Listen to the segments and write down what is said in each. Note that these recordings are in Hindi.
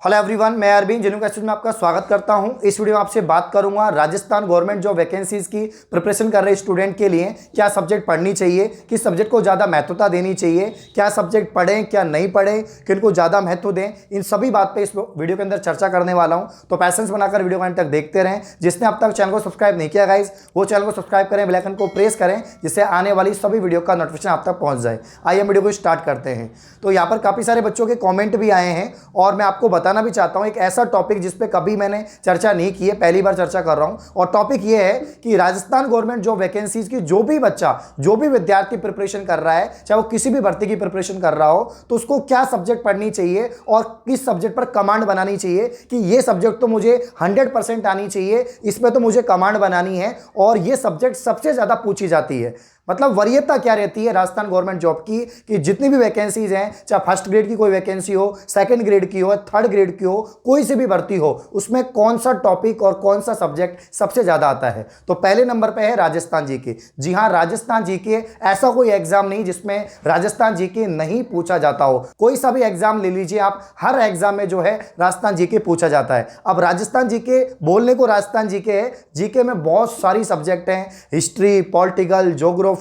हेलो एवरीवन, मैं अरविंद जेन्यू क्लासेस में आपका स्वागत करता हूं। इस वीडियो में आपसे बात करूंगा राजस्थान गवर्नमेंट जॉब वैकेंसीज की प्रिपरेशन कर रहे स्टूडेंट के लिए क्या सब्जेक्ट पढ़नी चाहिए, किस सब्जेक्ट को ज़्यादा महत्वता देनी चाहिए, क्या सब्जेक्ट पढ़ें क्या नहीं पढ़ें, किनको ज़्यादा महत्व दें, इन सभी बात पर इस वीडियो के अंदर चर्चा करने वाला हूँ। तो पैसेंस बनाकर वीडियो को अंत तक देखते रहें। जिसने अब तक चैनल को सब्सक्राइब नहीं किया गाइस, वो चैनल को सब्सक्राइब करें, बेल आइकन को प्रेस करें, जिससे आने वाली सभी वीडियो का नोटिफिकेशन आप तक पहुँच जाए। आइए वीडियो को स्टार्ट करते हैं। तो यहाँ पर काफ़ी सारे बच्चों के कॉमेंट भी आए हैं और मैं आपको बताना भी चाहता हूँ एक ऐसा टॉपिक जिस पे कभी मैंने चर्चा नहीं की है, पहली बार चर्चा कर रहा हूं। और टॉपिक ये है कि राजस्थान गवर्नमेंट जॉब वैकेंसीज की जो भी बच्चा, जो भी विद्यार्थी प्रिपरेशन कर रहा है, चाहे वो किसी भी भर्ती की प्रिपरेशन कर रहा हो, तो उसको क्या सब्जेक्ट पढ़नी चाहिए और किस सब्जेक्ट पर कमांड बनानी चाहिए कि ये सब्जेक्ट तो मुझे 100% आनी चाहिए, इसमें तो मुझे कमांड बनानी है और ये सब्जेक्ट सबसे ज्यादा पूछी जाती है। मतलब वरीयता क्या रहती है राजस्थान गवर्नमेंट जॉब की कि जितनी भी वैकेंसीज हैं, चाहे फर्स्ट ग्रेड की कोई वैकेंसी हो, सेकंड ग्रेड की हो, थर्ड ग्रेड की हो, कोई सी भी भर्ती हो, उसमें कौन सा टॉपिक और कौन सा सब्जेक्ट सबसे ज्यादा आता है। तो पहले नंबर पे है राजस्थान जीके। जी हाँ, राजस्थान जीके। ऐसा कोई एग्जाम नहीं जिसमें राजस्थान जीके नहीं पूछा जाता हो। कोई सा भी एग्जाम ले लीजिए आप, हर एग्जाम में जो है राजस्थान जीके पूछा जाता है। अब राजस्थान जीके बोलने को राजस्थान जीके है, जीके में बहुत सारी सब्जेक्ट हैं, history, political, geography,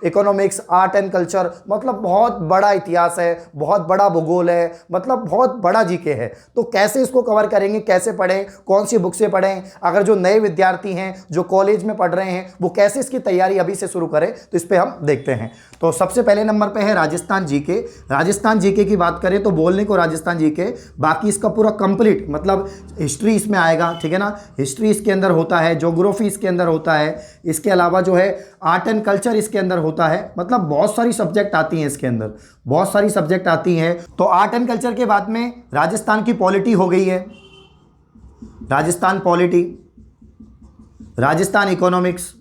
economics, art and culture, मतलब बहुत बड़ा इतिहास है, बहुत बड़ा भूगोल है, मतलब बहुत बड़ा जीके है। तो कैसे इसको कवर करेंगे, कैसे पढ़ें, कौन सी बुक से पढ़ें, अगर जो नए विद्यार्थी हैं जो कॉलेज में पढ़ रहे हैं वो कैसे इसकी तैयारी अभी से शुरू करें, तो इस पे हम देखते हैं। तो सबसे पहले नंबर पे है राजस्थान जीके। राजस्थान जीके की बात करें तो बोलने को राजस्थान जीके, बाकी इसका पूरा कंप्लीट मतलब हिस्ट्री इसमें आएगा, ठीक है ना, हिस्ट्री इसके अंदर होता है, ज्योग्राफी इसके अंदर होता है, इसके अलावा जो है आर्ट एंड कल्चर इसके अंदर होता है। मतलब बहुत सारी सब्जेक्ट आती हैं इसके अंदर, बहुत सारी सब्जेक्ट आती हैं। तो आर्ट एंड कल्चर के बाद में राजस्थान की पॉलिटी हो गई है, राजस्थान पॉलिटी, राजस्थान इकोनॉमिक्स,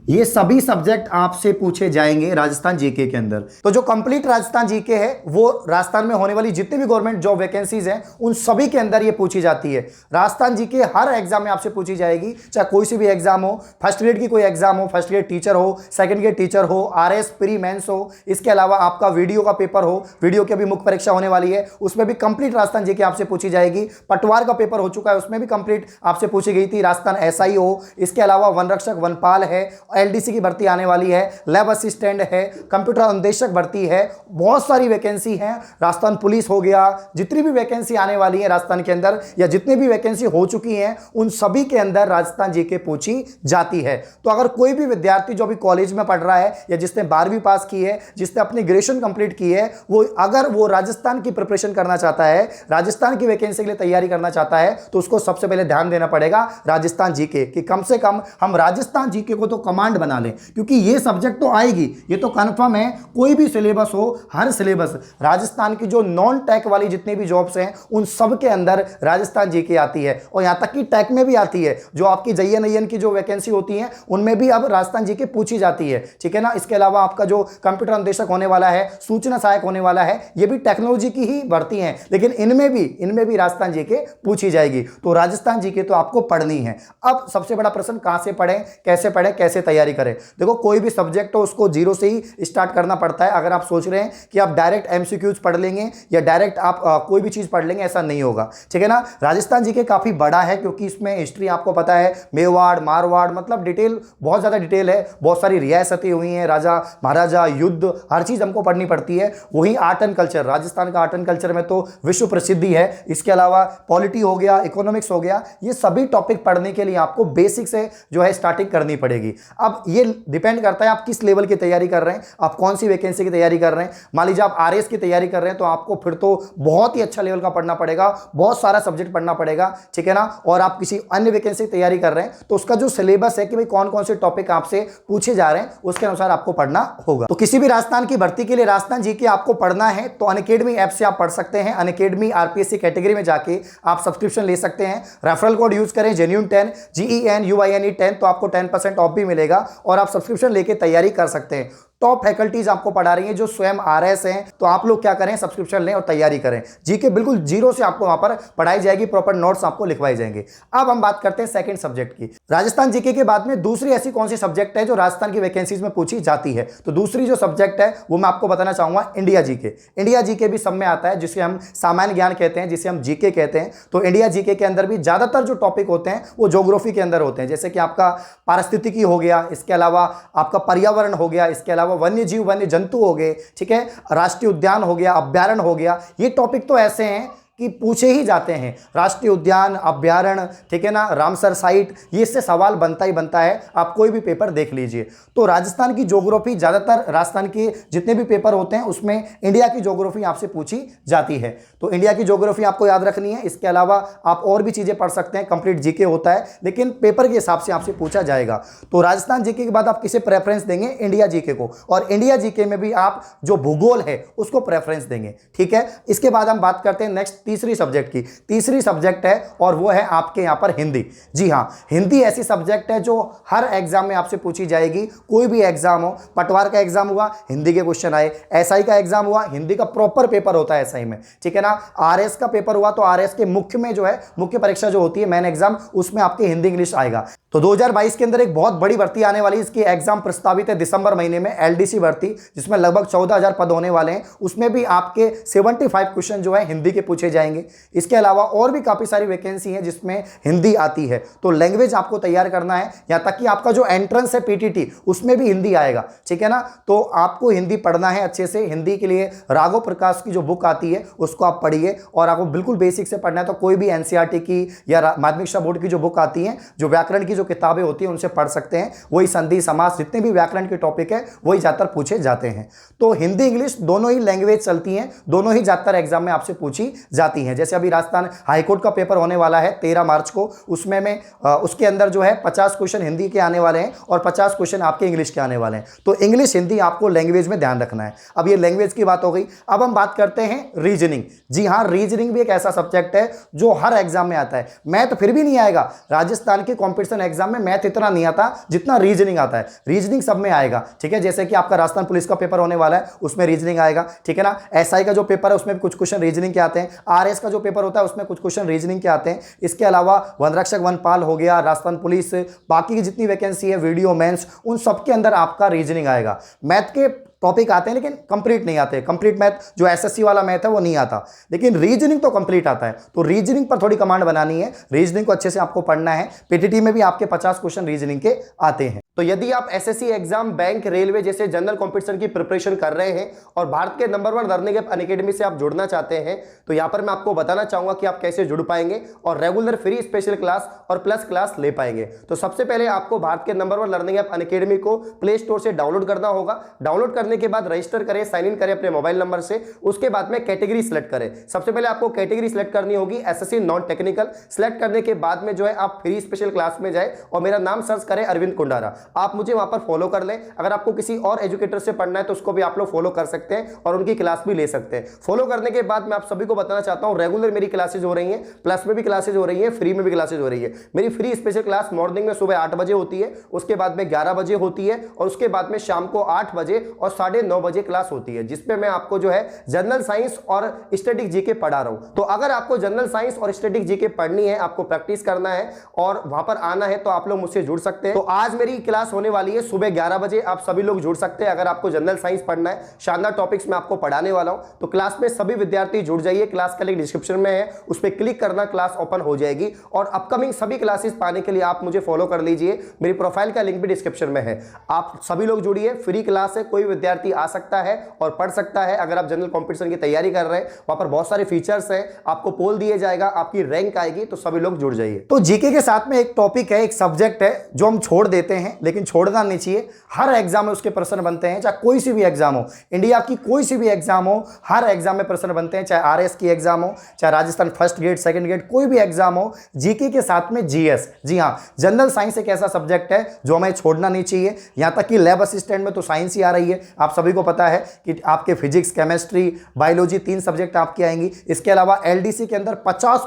ये सभी सब्जेक्ट आपसे पूछे जाएंगे राजस्थान जीके के अंदर। तो जो कंप्लीट राजस्थान जीके है वो राजस्थान में होने वाली जितनी भी गवर्नमेंट जॉब वैकेंसीज हैं उन सभी के अंदर ये पूछी जाती है। राजस्थान जीके हर एग्जाम में आपसे पूछी जाएगी, चाहे कोई सी भी एग्जाम हो, फर्स्ट ग्रेड की कोई एग्जाम हो, फर्स्ट ग्रेड टीचर हो, सेकंड ग्रेड टीचर हो, आरएस प्री मेंस हो, इसके अलावा आपका वीडियो का पेपर हो, वीडियो की अभी मुख्य परीक्षा होने वाली है, उसमें भी कंप्लीट राजस्थान जीके आपसे पूछी जाएगी। पटवार का पेपर हो चुका है, उसमें भी कंप्लीट आपसे पूछी गई थी। राजस्थान एसआई हो, इसके अलावा वन रक्षक वनपाल है, एलडीसी की भर्ती आने वाली है, लैब असिस्टेंट है, कंप्यूटर अनुदेशक भर्ती है, बहुत सारी वैकेंसी है। राजस्थान पुलिस हो गया, जितनी भी वैकेंसी आने वाली है राजस्थान के अंदर या जितनी भी वैकेंसी हो चुकी हैं उन सभी के अंदर राजस्थान जीके पूछी जाती है। तो अगर कोई भी विद्यार्थी जो भी कॉलेज में पढ़ रहा है या जिसने 12वीं पास की है, जिसने अपनी ग्रेजुएशन कंप्लीट की है, वो अगर वो राजस्थान की प्रिपरेशन करना चाहता है, राजस्थान की वैकेंसी के लिए तैयारी करना चाहता है, तो उसको सबसे पहले ध्यान देना पड़ेगा राजस्थान जीके कि कम से कम हम राजस्थान जीके को तो कमांड बना लें, क्योंकि ये सब्जेक्ट तो आएगी, ये तो कंफर्म है। कोई भी सिलेबस हो, हर सिलेबस राजस्थान की जो नॉन टेक वाली जितनी भी जॉब्स हैं उन सब के अंदर राजस्थान जीके आती है और यहां तक कि टेक में भी आती है। जो आपकी जयन नयन की जो वैकेंसी होती है उनमें भी अब राजस्थान जीके पूछी जाती है, ठीक है ना। इसके अलावा आपका जो कंप्यूटर अनुदेशक होने वाला है, सूचना सहायक होने वाला है, ये भी टेक्नोलॉजी की ही भर्ती है, लेकिन इनमें भी राजस्थान जीके पूछी जाएगी। तो राजस्थान जीके तो आपको पढ़नी है। अब सबसे बड़ा प्रश्न, कहां से पढ़ें, कैसे तैयारी करें। देखो, कोई भी सब्जेक्ट हो उसको जीरो से ही स्टार्ट करना पड़ता है। अगर आप सोच रहे हैं कि आप डायरेक्ट एमसीक्यूज पढ़ लेंगे या डायरेक्ट आप कोई भी चीज पढ़ लेंगे, ऐसा नहीं होगा, ठीक है ना। राजस्थान जीके काफी बड़ा है क्योंकि इसमें हिस्ट्री आपको पता है, मेवाड़, मारवाड़, मतलब डिटेल, बहुत ज्यादा डिटेल है, बहुत सारी रियासतें हुई हैं, राजा महाराजा, युद्ध, हर चीज हमको पढ़नी पड़ती है। वहीं आर्ट एंड कल्चर, राजस्थान का आर्ट एंड कल्चर में तो विश्व प्रसिद्धि है। इसके अलावा पॉलिटी हो गया, इकोनॉमिक्स हो गया, ये सभी टॉपिक पढ़ने के लिए आपको बेसिक से जो है स्टार्टिंग करनी पड़ेगी। अब ये डिपेंड करता है आप किस लेवल की तैयारी कर रहे हैं, आप कौन सी वैकेंसी की तैयारी कर रहे हैं। मान लीजिए आप आरएस की तैयारी कर रहे हैं तो आपको फिर तो बहुत ही अच्छा लेवल का पढ़ना पड़ेगा, बहुत सारा सब्जेक्ट पढ़ना पड़ेगा, ठीक है ना। और आप किसी अन्य वैकेंसी की तैयारी कर रहे हैं तो उसका जो सिलेबस है कि भाई कौन कौन से टॉपिक आपसे पूछे जा रहे हैं उसके अनुसार आपको पढ़ना होगा। तो किसी भी राजस्थान की भर्ती के लिए राजस्थान जीके आपको पढ़ना है तो अनअकैडमी ऐप से आप पढ़ सकते हैं। अनअकैडमी आरपीएससी कैटेगरी में जाके आप सब्सक्रिप्शन ले सकते हैं। रेफरल कोड यूज करें जेन्युइन10, GENUINE10, तो आपको 10% ऑफ भी मिलेगा और आप सब्सक्रिप्शन लेके तैयारी कर सकते हैं। टॉप फैकल्टीज आपको पढ़ा रही हैं जो स्वयं आरएस हैं। तो आप लोग क्या करें, सब्सक्रिप्शन लें और तैयारी करें। जीके बिल्कुल जीरो से आपको वहां पर पढ़ाई जाएगी, प्रॉपर नोट्स आपको लिखवाए जाएंगे। अब हम बात करते हैं सेकंड सब्जेक्ट की। राजस्थान जीके के बाद में दूसरी ऐसी कौन सी सब्जेक्ट है जो राजस्थान की वैकेंसीज में पूछी जाती है? तो दूसरी जो सब्जेक्ट है वो मैं आपको बताना चाहूंगा इंडिया जीके। इंडिया जीके भी सब में आता है, जिसे हम सामान्य ज्ञान कहते हैं, जिसे हम जीके कहते हैं। तो इंडिया जीके के अंदर भी ज्यादातर जो टॉपिक होते हैं वो ज्योग्राफी के अंदर होते हैं, जैसे कि आपका पारिस्थितिकी हो गया, इसके अलावा आपका पर्यावरण हो गया, इसके अलावा वन्य जीव वन्य जंतु हो गए, ठीक है, राष्ट्रीय उद्यान हो गया, अभ्यारण्य हो गया। ये टॉपिक तो ऐसे हैं कि पूछे ही जाते हैं। राष्ट्रीय उद्यान, अभ्यारण्य, ठीक है ना, रामसर साइट, ये इससे सवाल बनता ही बनता है। आप कोई भी पेपर देख लीजिए। तो राजस्थान की ज्योग्राफी, ज़्यादातर राजस्थान के जितने भी पेपर होते हैं उसमें इंडिया की ज्योग्राफी आपसे पूछी जाती है। तो इंडिया की ज्योग्राफी आपको याद रखनी है। इसके अलावा आप और भी चीज़ें पढ़ सकते हैं, कंप्लीट जीके होता है, लेकिन पेपर के हिसाब से आपसे पूछा जाएगा। तो राजस्थान जीके के बाद आप किसे प्रेफरेंस देंगे? इंडिया जीके को। और इंडिया जीके में भी आप जो भूगोल है उसको प्रेफरेंस देंगे, ठीक है। इसके बाद हम बात करते हैं नेक्स्ट तीसरी सब्जेक्ट की। तीसरी सब्जेक्ट है और वो है आपके यहां पर हिंदी। जी हां, हिंदी ऐसी सब्जेक्ट है जो हर एग्जाम में आपसे पूछी जाएगी। कोई भी एग्जाम हो, पटवार का एग्जाम हुआ, हिंदी के क्वेश्चन आए, एसआई का एग्जाम हुआ, हिंदी का प्रॉपर पेपर होता है एसआई में, ठीक है ना। आरएस का पेपर हुआ तो आरएस के मुख्य में जो है, मुख्य परीक्षा जो होती है मेन एग्जाम, उसमें आपके हिंदी इंग्लिश आएगा। तो 2022 के अंदर एक बहुत बड़ी भर्ती आने वाली है। इसकी एग्जाम प्रस्तावित है दिसंबर महीने में, एलडीसी भर्ती, जिसमें लगभग 14,000 पद होने वाले हैं। उसमें भी आपके 75 क्वेश्चन जो है हिंदी के पूछे जाएंगे। इसके अलावा और भी काफी सारी वैकेंसी है जिसमें हिंदी आती है। तो लैंग्वेज आपको तैयार करना है, यहाँ तक कि आपका जो एंट्रेंस है पीटीटी, उसमें भी हिंदी आएगा, ठीक है ना। तो आपको हिंदी पढ़ना है अच्छे से। हिंदी के लिए राघव प्रकाश की जो बुक आती है उसको आप पढ़िए, और आपको बिल्कुल बेसिक से पढ़ना है तो कोई भी एनसीईआरटी की या माध्यमिक शिक्षा बोर्ड की जो बुक आती है, जो व्याकरण की जो किताबें होती हैं, उनसे पढ़ सकते हैं। वही संधि समास, जितने भी व्याकरण के टॉपिक है वही ज्यादातर पूछे जाते हैं। तो हिंदी इंग्लिश दोनों ही लैंग्वेज चलती हैं, दोनों ही ज्यादातर एग्जाम में आपसे पूछी जाती हैं। जैसे अभी राजस्थान हाईकोर्ट का पेपर होने वाला है 13 मार्च को, उसमें में उसके अंदर जो है 50 क्वेश्चन हिंदी के आने वाले हैं और 50 क्वेश्चन आपके इंग्लिश के आने वाले हैं। तो इंग्लिश हिंदी आपको लैंग्वेज में ध्यान रखना है। अब ये लैंग्वेज की बात हो गई। अब हम बात करते हैं रीजनिंग। जी हाँ, रीजनिंग भी एक ऐसा सब्जेक्ट है जो हर एग्जाम में आता है। मैथ फिर भी नहीं आएगा, राजस्थान के कॉम्पिटिशन एग्जाम में मैथ इतना नहीं आता जितना रीजनिंग आता है। रीजनिंग सब में आएगा, ठीक है। जैसे कि आपका राजस्थान पुलिस का पेपर होने वाला है, उसमें रीजनिंग आएगा, ठीक है ना। एसआई का जो पेपर है उसमें भी कुछ क्वेश्चन रीजनिंग के आते हैं। आरएस का जो पेपर होता है उसमें कुछ क्वेश्चन रीजनिंग के आते हैं। इसके अलावा वन रक्षक वनपाल हो गया, राजस्थान पुलिस, बाकी की जितनी वैकेंसी है, वीडियो मेंस, उन सब के अंदर आपका रीजनिंग आएगा। मैथ के टॉपिक आते हैं लेकिन कंप्लीट नहीं आते। कंप्लीट मैथ जो एसएससी वाला मैथ है वो नहीं आता, लेकिन रीजनिंग तो कंप्लीट आता है। तो रीजनिंग पर थोड़ी कमांड बनानी है, रीजनिंग को अच्छे से आपको पढ़ना है। पीटीटी में भी आपके 50 क्वेश्चन रीजनिंग के आते हैं। तो यदि आप एसएससी एग्जाम, बैंक, रेलवे जैसे जनरल कंपटीशन की प्रिपरेशन कर रहे हैं और भारत के नंबर 1 लर्निंग ऐप अनअकैडमी से आप जुड़ना चाहते हैं, तो यहां पर मैं आपको बताना चाहूंगा कि आप कैसे जुड़ पाएंगे और रेगुलर फ्री स्पेशल क्लास और प्लस क्लास ले पाएंगे। तो सबसे पहले आपको भारत के नंबर 1 लर्निंग ऐप अनअकैडमी को प्ले स्टोर से डाउनलोड करना होगा। डाउनलोड करने के बाद रजिस्टर करें, साइन इन करें अपने मोबाइल नंबर से। उसके बाद में कैटेगरी सिलेक्ट करें। सबसे पहले आपको कैटेगरी सिलेक्ट करनी होगी एसएससी नॉन टेक्निकल। सिलेक्ट करने के बाद में जो है आप फ्री स्पेशल क्लास में जाए और मेरा नाम सर्च करें अरविंद कुंडारा। आप मुझे वहां पर फॉलो कर लें। अगर आपको किसी और एजुकेटर से पढ़ना है तो उसको भी आप लोग फॉलो कर सकते हैं और उनकी क्लास भी ले सकते हैं। फॉलो करने के बाद मैं आप सभी को बताना चाहता हूं, रेगुलर मेरी क्लासेज हो रही हैं, प्लस में भी क्लासेज हो रही हैं, फ्री में भी क्लासेज हो रही है। मेरी फ्री स्पेशल क्लास मॉर्निंग में सुबह 8 बजे होती है, उसके बाद में 11 बजे होती है और उसके बाद में शाम को 8 बजे और 9:30 बजे क्लास होती है, जिसपे मैं आपको जो है जनरल साइंस और स्टैटिक जीके पढ़ा रहा हूं। तो अगर आपको जनरल साइंस और स्टैटिक जीके पढ़नी है, आपको प्रैक्टिस करना है और वहां पर आना है, तो आप लोग मुझसे जुड़ सकते हैं। तो आज मेरी क्लास होने वाली है सुबह 11 बजे, आप सभी लोग जुड़ सकते हैं। अगर आपको जनरल साइंस पढ़ना है, शानदार टॉपिक्स में आपको पढ़ाने वाला हूं, तो क्लास में सभी विद्यार्थी जुड़ जाइए। क्लास का लिंक डिस्क्रिप्शन में है, उस पर क्लिक करना, क्लास ओपन हो जाएगी। और अपकमिंग सभी क्लासेस पाने के लिए आप मुझे फॉलो कर लीजिए, मेरी प्रोफाइल का लिंक भी डिस्क्रिप्शन में है। आप सभी लोग जुड़िए, फ्री क्लास है, कोई विद्यार्थी आ सकता है और पढ़ सकता है। अगर आप जनरल कंपटीशन की तैयारी कर रहे हैं, वहां पर बहुत सारे फीचर्स हैं, आपको पोल दिए जाएगा, आपकी रैंक आएगी, तो सभी लोग जुड़ जाइए। तो जीके के साथ में एक टॉपिक है, एक सब्जेक्ट है जो हम छोड़ देते हैं, लेकिन छोड़ना नहीं चाहिए। हर एग्जाम में उसके प्रश्न बनते हैं, चाहे कोई सी भी एग्जाम हो, इंडिया की कोई सी भी एग्जाम हो, हर एग्जाम में प्रश्न बनते हैं। चाहे आरएस की एग्जाम हो, चाहे Rajasthan first grade, second grade, कोई भी एग्जाम हो, जीके के साथ में जीएस। जी हाँ, जनरल साइंस एक ऐसा सब्जेक्ट है जो हमें छोड़ना नहीं चाहिए। यहां तक कि लैब असिस्टेंट में तो साइंस ही आ रही है। आप सभी को पता है कि आपके फिजिक्स, केमिस्ट्री, बायोलॉजी 3 सब्जेक्ट आपके आएंगी। इसके अलावा एलडीसी के अंदर 50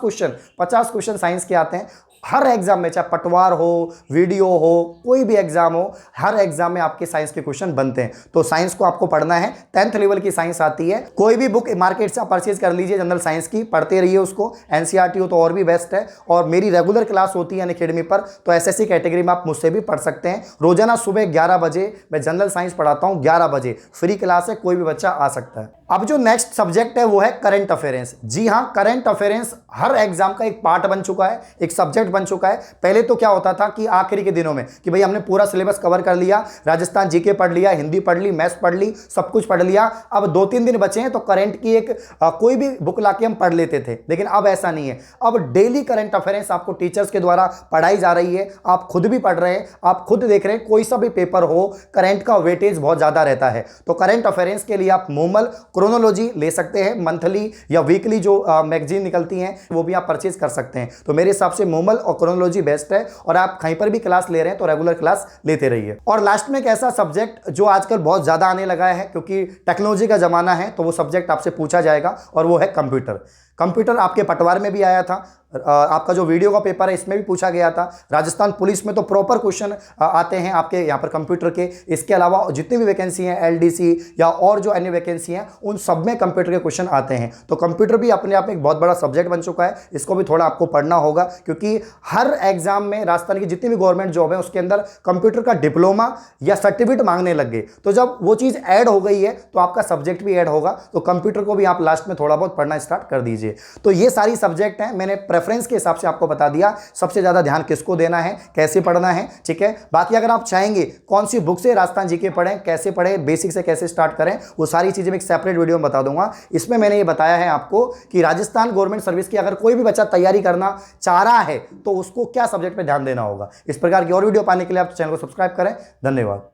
क्वेश्चन साइंस के आते हैं। हर एग्जाम में, चाहे पटवार हो, वीडियो हो, कोई भी एग्जाम हो, हर एग्जाम में आपके साइंस के क्वेश्चन बनते हैं। तो साइंस को आपको पढ़ना है, 10th लेवल की साइंस आती है। कोई भी बुक मार्केट से आप परचेज कर लीजिए जनरल साइंस की, पढ़ते रहिए उसको। एनसीईआरटी हो तो और भी बेस्ट है। और मेरी रेगुलर क्लास होती है अनअकैडमी पर, तो एसएससी कैटेगरी में आप मुझसे भी पढ़ सकते हैं। रोजाना सुबह 11 बजे मैं जनरल साइंस पढ़ाता हूं, 11 बजे फ्री क्लास है, कोई भी बच्चा आ सकता है। अब जो नेक्स्ट सब्जेक्ट है वो है करंट अफेयर्स। जी हां, करंट अफेयर्स हर एग्जाम का एक पार्ट बन चुका है, एक सब्जेक्ट बन चुका है। पहले तो क्या होता था कि आखिरी के दिनों में कि भाई हमने पूरा सिलेबस कवर कर लिया, राजस्थान जीके पढ़ लिया, हिंदी पढ़ ली, मैथ्स पढ़ ली, सब कुछ पढ़ लिया, अब 2-3 दिन बचे हैं तो करंट की एक कोई भी बुक लाके हम पढ़ लेते थे। लेकिन अब ऐसा नहीं है, अब डेली करंट अफेयर्स आपको टीचर्स के द्वारा पढ़ाई जा रही है, आप खुद भी पढ़ रहे हैं, आप खुद देख रहे हैं। कोई सा भी पेपर हो, करंट का वेटेज बहुत ज्यादा रहता है। तो करंट अफेयर्स के लिए आप मोमल क्रोनोलॉजी ले सकते हैं, मंथली या वीकली जो मैगजीन निकलती हैं वो भी आप परचेज कर सकते हैं। तो मेरे हिसाब से मोमल और क्रोनोलॉजी बेस्ट है। और आप कहीं पर भी क्लास ले रहे हैं तो रेगुलर क्लास लेते रहिए। और लास्ट में एक ऐसा सब्जेक्ट जो आजकल बहुत ज्यादा आने लगा है, क्योंकि टेक्नोलॉजी का जमाना है, तो वो सब्जेक्ट आपसे पूछा जाएगा और वो है कंप्यूटर। कंप्यूटर आपके पटवार में भी आया था, आपका जो वीडियो का पेपर है इसमें भी पूछा गया था। राजस्थान पुलिस में तो प्रॉपर क्वेश्चन आते हैं आपके यहाँ पर कंप्यूटर के। इसके अलावा जितनी भी वैकेंसी हैं, एलडीसी या और जो अन्य वैकेंसी हैं, उन सब में कंप्यूटर के क्वेश्चन आते हैं। तो कंप्यूटर भी अपने आप में एक बहुत बड़ा सब्जेक्ट बन चुका है। इसको भी थोड़ा आपको पढ़ना होगा, क्योंकि हर एग्जाम में राजस्थान की जितनी भी गवर्नमेंट जॉब है उसके अंदर कंप्यूटर का डिप्लोमा या सर्टिफिकेट मांगने लग गए। तो जब वो चीज़ ऐड हो गई है तो आपका सब्जेक्ट भी ऐड होगा। तो कंप्यूटर को भी आप लास्ट में थोड़ा बहुत पढ़ना स्टार्ट कर दीजिए। तो ये सारी सब्जेक्ट हैं, मैंने प्रेफरेंस के हिसाब से आपको बता दिया सबसे ज्यादा ध्यान किसको देना है, कैसे पढ़ना है, ठीक है। बाकी अगर आप चाहेंगे कौन सी बुक से राजस्थान जीके पढ़ें, कैसे पढ़ें, बेसिक से कैसे स्टार्ट करें, वो सारी चीजें मैं एक सेपरेट वीडियो में बता दूंगा। इसमें मैंने ये बताया है आपको कि राजस्थान गवर्नमेंट सर्विस की अगर कोई भी बच्चा तैयारी करना चाह रहा है तो उसको क्या सब्जेक्ट पे ध्यान देना होगा। इस प्रकार की और वीडियो पाने के लिए आप चैनल को सब्सक्राइब करें। धन्यवाद।